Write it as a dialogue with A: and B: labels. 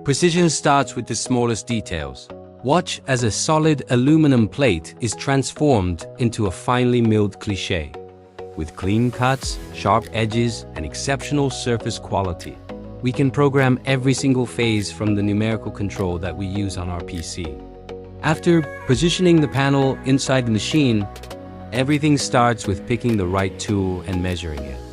A: Precision starts with the smallest details. Watch as a solid aluminum plate is transformed into a finely milled cliché, with clean cuts, sharp edges, and exceptional surface quality. We can program every single phase from the numerical control that we use on our PC. After positioning the panel inside the machine, everything starts with picking the right tool and measuring it.